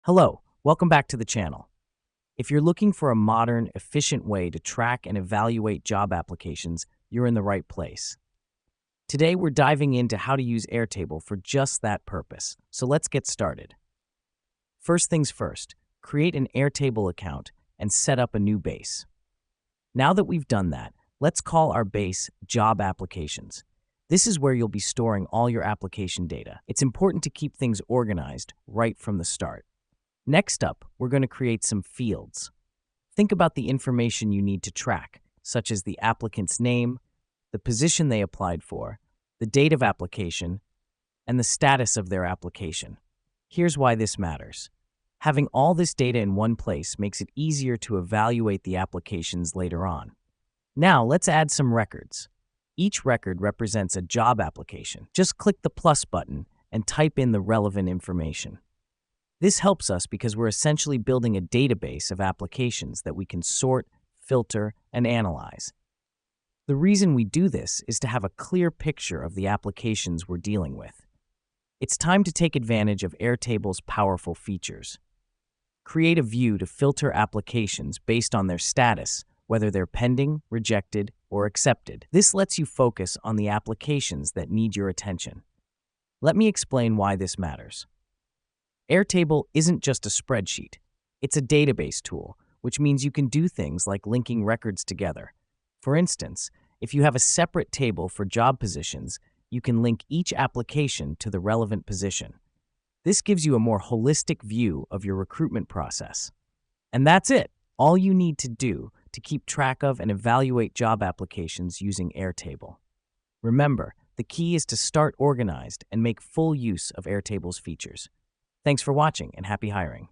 Hello, welcome back to the channel. If you're looking for a modern, efficient way to track and evaluate job applications, you're in the right place. Today, we're diving into how to use Airtable for just that purpose. So let's get started. First things first, create an Airtable account and set up a new base. Now that we've done that, let's call our base Job Applications. This is where you'll be storing all your application data. It's important to keep things organized right from the start. Next up, we're going to create some fields. Think about the information you need to track, such as the applicant's name, the position they applied for, the date of application, and the status of their application. Here's why this matters. Having all this data in one place makes it easier to evaluate the applications later on. Now, let's add some records. Each record represents a job application. Just click the plus button and type in the relevant information. This helps us because we're essentially building a database of applications that we can sort, filter, and analyze. The reason we do this is to have a clear picture of the applications we're dealing with. It's time to take advantage of Airtable's powerful features. Create a view to filter applications based on their status, whether they're pending, rejected, or accepted. This lets you focus on the applications that need your attention. Let me explain why this matters. Airtable isn't just a spreadsheet. It's a database tool, which means you can do things like linking records together. For instance, if you have a separate table for job positions, you can link each application to the relevant position. This gives you a more holistic view of your recruitment process. And that's it, all you need to do to keep track of and evaluate job applications using Airtable. Remember, the key is to start organized and make full use of Airtable's features. Thanks for watching and happy hiring.